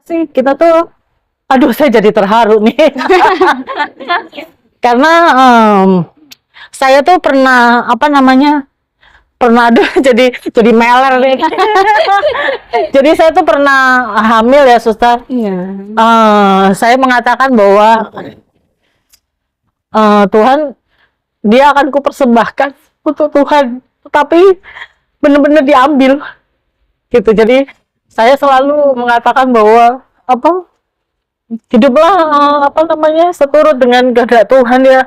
sih kita tuh, aduh saya jadi terharu nih. Karena saya tuh pernah aduh jadi meler nih. Jadi saya tuh pernah hamil ya suster. Iya. Saya mengatakan bahwa Tuhan, dia akan kupersembahkan untuk Tuhan, tetapi benar-benar diambil gitu. Jadi saya selalu mengatakan bahwa hiduplah seturut dengan kehendak Tuhan ya.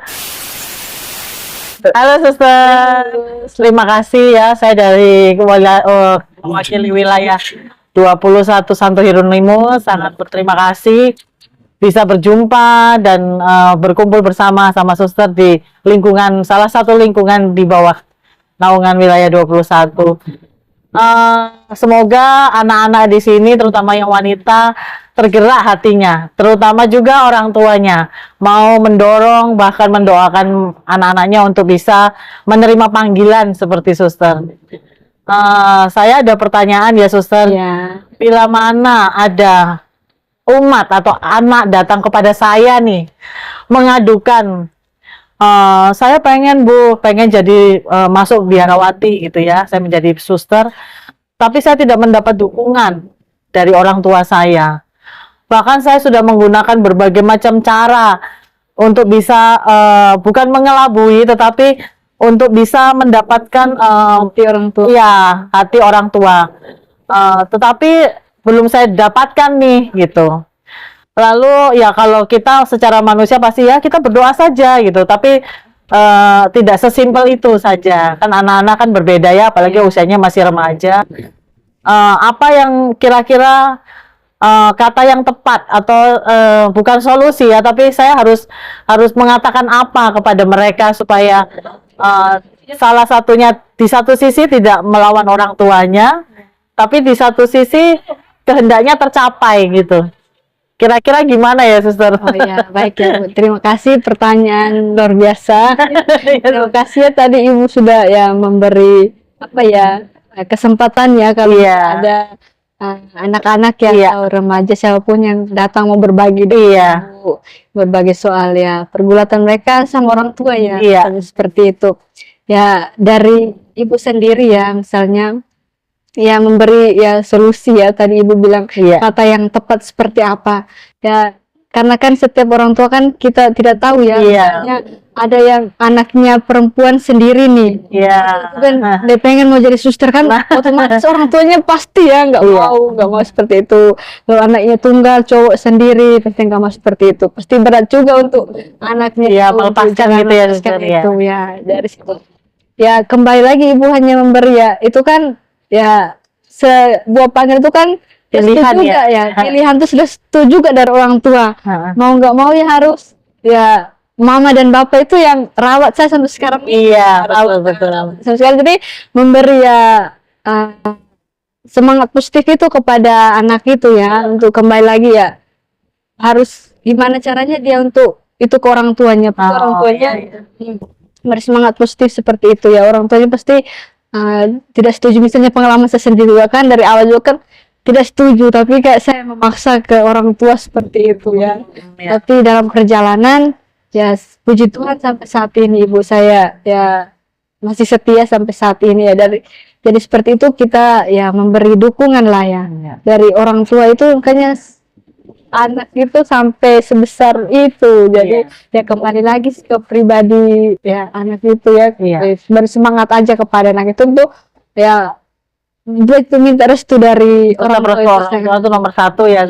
Halo suster, terima kasih ya, saya dari mewakili wilayah 21 Santo Hieronymus, sangat berterima kasih bisa berjumpa dan berkumpul bersama sama suster di lingkungan, salah satu lingkungan di bawah naungan wilayah 21. Semoga anak-anak di sini, terutama yang wanita, tergerak hatinya, terutama juga orang tuanya, mau mendorong bahkan mendoakan anak-anaknya untuk bisa menerima panggilan seperti suster. Saya ada pertanyaan ya suster. Ya. Bila mana ada umat atau anak datang kepada saya nih mengadukan, saya pengen jadi masuk biarawati gitu ya, saya menjadi suster, tapi saya tidak mendapat dukungan dari orang tua saya. Bahkan saya sudah menggunakan berbagai macam cara untuk bisa bukan mengelabui, tetapi untuk bisa mendapatkan Hati orang tua. ya, hati orang tua. Tetapi belum saya dapatkan nih gitu. Lalu ya kalau kita secara manusia pasti ya kita berdoa saja gitu, tapi tidak sesimpel itu saja. Kan anak-anak kan berbeda ya, apalagi usianya masih remaja. Apa yang kira-kira kata yang tepat atau bukan solusi ya, tapi saya harus mengatakan apa kepada mereka supaya salah satunya, di satu sisi tidak melawan orang tuanya, tapi di satu sisi kehendaknya tercapai gitu. Kira-kira gimana ya suster? Oh ya, baik ya Bu. Terima kasih, pertanyaan luar biasa. Terima kasih ya tadi Ibu sudah ya memberi kesempatan ya kalau ada anak-anak ya atau remaja siapapun yang datang mau berbagi dengan berbagai soal ya pergulatan mereka sama orang tua ya, seperti itu ya. Dari Ibu sendiri ya, misalnya ya memberi ya solusi ya, tadi Ibu bilang kata yang tepat seperti apa ya, karena kan setiap orang tua kan kita tidak tahu ya, misalnya ada yang anaknya perempuan sendiri nih, kan dia pengen mau jadi suster kan, otomatis orang tuanya pasti ya nggak mau seperti itu. Kalau anaknya tunggal cowok sendiri pasti nggak mau seperti itu, pasti berat juga untuk anaknya melepaskan gitu ya suster ya. Dari situ ya kembali lagi Ibu hanya memberi ya, itu kan ya sebuah panggilan itu kan pilihan juga ya, pilihan itu sudah setuju juga dari orang tua. Mau nggak mau ya harus ya, mama dan bapak itu yang rawat saya sampai sekarang. Betul. Sampai sekarang, jadi memberi ya semangat positif itu kepada anak itu ya, untuk kembali lagi ya harus gimana caranya dia untuk itu ke orang tuanya. Orang tuanya beri semangat positif seperti itu ya. Orang tuanya pasti tidak setuju, misalnya pengalaman saya sendiri juga kan dari awal juga kan tidak setuju, tapi kayak saya memaksa ke orang tua seperti itu ya. Tapi dalam perjalanan ya puji Tuhan sampai saat ini Ibu saya ya masih setia sampai saat ini ya. Jadi seperti itu kita ya memberi dukungan lah ya dari orang tua itu, makanya anak itu sampai sebesar itu. Jadi ya kembali lagi ke pribadi ya anak itu ya, bersemangat aja kepada anak itu untuk ya itu minta restu dari orang tua itu nomor satu ya.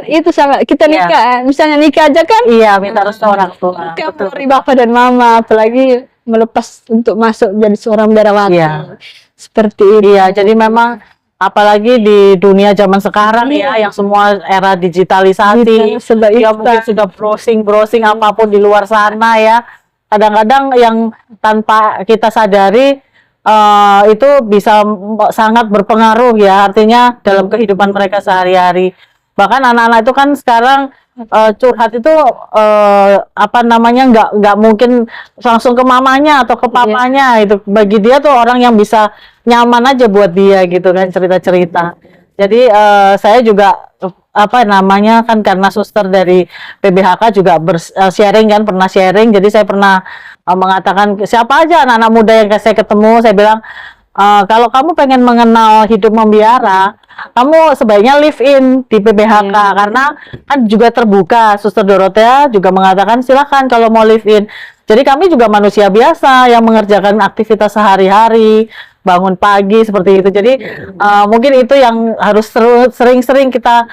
Itu sangat kita nikah misalnya nikah aja kan minta restu orang tua dari bapak dan mama, apalagi melepas untuk masuk jadi seorang biarawati seperti itu. Jadi memang apalagi di dunia zaman sekarang yang semua era digitalisasi, mungkin sudah browsing apapun di luar sana ya, kadang-kadang yang tanpa kita sadari itu bisa sangat berpengaruh ya, artinya dalam kehidupan mereka sehari-hari. Bahkan anak-anak itu kan sekarang curhat itu nggak mungkin langsung ke mamanya atau ke papanya. Itu bagi dia tuh orang yang bisa nyaman aja buat dia gitu kan, cerita-cerita. Jadi saya juga apa namanya kan karena suster dari PBHK juga sharing kan, pernah sharing, jadi saya pernah mengatakan siapa aja anak-anak muda yang saya ketemu, saya bilang kalau kamu pengen mengenal hidup membiara, kamu sebaiknya live in di PBHK karena kan juga terbuka. Suster Dorothea juga mengatakan silakan kalau mau live in. Jadi kami juga manusia biasa yang mengerjakan aktivitas sehari-hari, bangun pagi seperti itu. Jadi mungkin itu yang harus sering-sering kita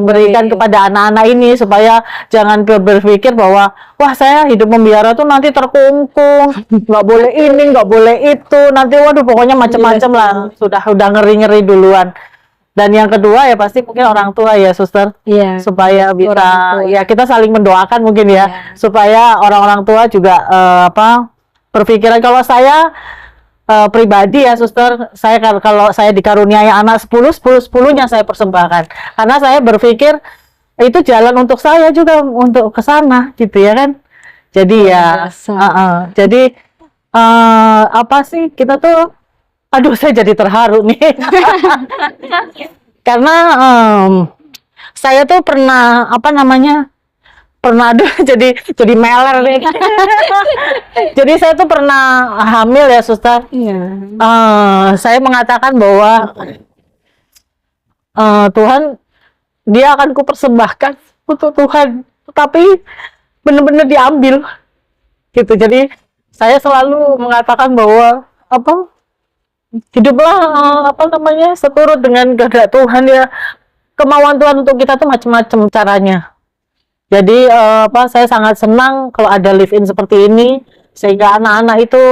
berikan kepada anak-anak ini supaya jangan berpikir bahwa wah saya hidup membiara tuh nanti terkungkung, nggak boleh ini, nggak boleh itu, nanti waduh pokoknya macam-macam lah. Udah ngeri-ngeri duluan. Dan yang kedua ya pasti mungkin orang tua ya suster, supaya bisa ya kita saling mendoakan mungkin ya, supaya orang-orang tua juga berpikiran. Kalau saya pribadi ya suster, saya kalau saya dikaruniai anak 10-10-10-nya saya persembahkan, karena saya berpikir itu jalan untuk saya juga untuk ke sana gitu ya kan. Jadi jadi apa sih kita tuh, aduh saya jadi terharu nih karena saya tuh pernah aduh jadi meler nih jadi saya tuh pernah hamil ya suster. Saya mengatakan bahwa Tuhan, dia akan kupersembahkan untuk Tuhan, tapi benar-benar diambil gitu. Jadi saya selalu mengatakan bahwa hiduplah seturut dengan kehendak Tuhan ya. Kemauan Tuhan untuk kita tuh macam-macam caranya. Jadi saya sangat senang kalau ada live in seperti ini, sehingga anak-anak itu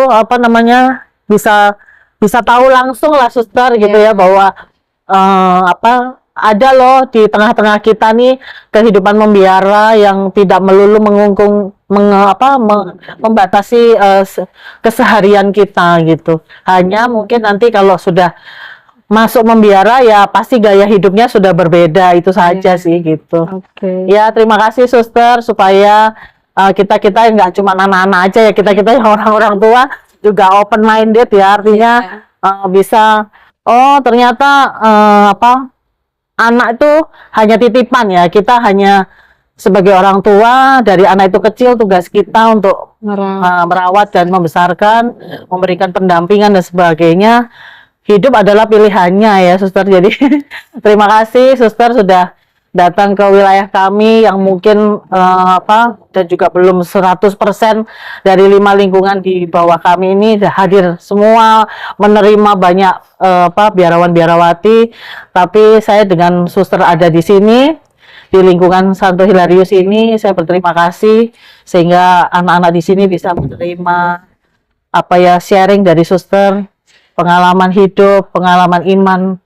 bisa tahu langsung lah suster gitu ya, bahwa ada loh di tengah-tengah kita nih kehidupan membiara yang tidak melulu membatasi keseharian kita gitu. Hanya mungkin nanti kalau sudah masuk membiara ya pasti gaya hidupnya sudah berbeda, itu saja sih gitu. Ya terima kasih suster, supaya kita nggak cuma anak-anak aja ya, kita yang orang-orang tua juga open minded ya, artinya bisa ternyata anak itu hanya titipan ya, kita hanya sebagai orang tua dari anak itu kecil, tugas kita untuk merawat dan membesarkan, memberikan pendampingan dan sebagainya. Hidup adalah pilihannya ya suster. Jadi terima kasih suster sudah datang ke wilayah kami yang mungkin dan juga belum 100% dari 5 lingkungan di bawah kami ini hadir semua, menerima banyak biarawan-biarawati. Tapi saya dengan suster ada di sini di lingkungan Santo Hilarius ini, saya berterima kasih sehingga anak-anak di sini bisa menerima sharing dari suster, pengalaman hidup, pengalaman iman,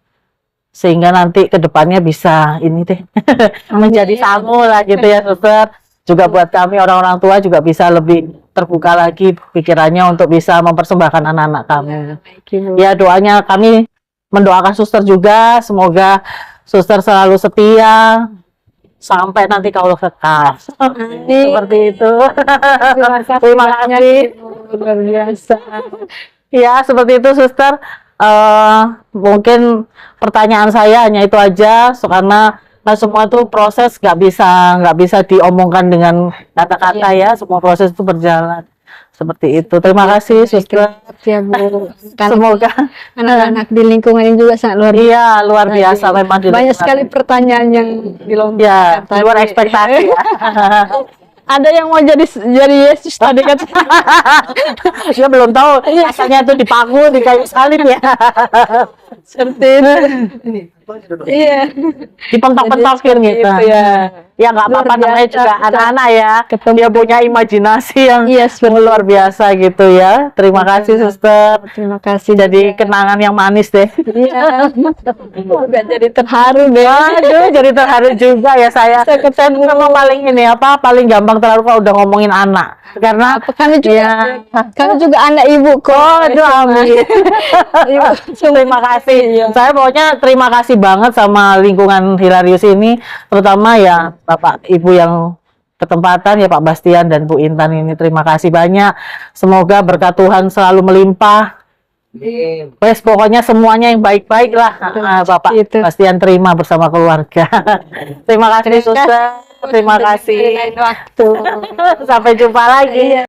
sehingga nanti ke depannya bisa ini deh menjadi sangu lah gitu ya suster. Juga buat kami orang-orang tua juga bisa lebih terbuka lagi pikirannya untuk bisa mempersembahkan anak-anak kami. Ya doanya kami mendoakan suster juga, semoga suster selalu setia sampai nanti kaulo kekal. Seperti itu. Terima kasih. Luar biasa. Ya, seperti itu suster. Mungkin pertanyaan saya hanya itu aja, karena semua itu proses nggak bisa diomongkan dengan kata-kata ya. Semua proses itu berjalan seperti itu. Terima kasih suster. Ya Bu. Semoga anak-anak di lingkungan ini juga sangat luar biasa memang. Banyak sekali pertanyaan yang dilontarkan. Ya, luar ekspektasi ya. Ada yang mau jadi Yesus tadi kan. Dia belum tahu rasanya itu dipaku di kayu salib ya. Seperti itu. Iya. Dipentok-pentokin gitu. Ya nggak apa-apa, namanya juga anak-anak ya. Dia punya imajinasi yang luar biasa gitu ya. Terima kasih suster. Terima kasih. Jadi kenangan yang manis deh. Iya. Udah jadi terharu deh. Aduh, jadi terharu juga ya saya. Saya memang paling gampang terharu kalau udah ngomongin anak. Karena kami juga anak ibu kok. Aduh, amin. Terima kasih. Saya pokoknya terima kasih banget sama lingkungan Hilarius ini, terutama ya Bapak Ibu yang ketempatan ya, Pak Bastian dan Bu Intan ini. Terima kasih banyak. Semoga berkat Tuhan selalu melimpah Wes pokoknya semuanya yang baik-baik lah, Bapak Gitu. pastian terima bersama keluarga. Terima kasih, Suster. Terima kasih. Waktu. Sampai jumpa lagi.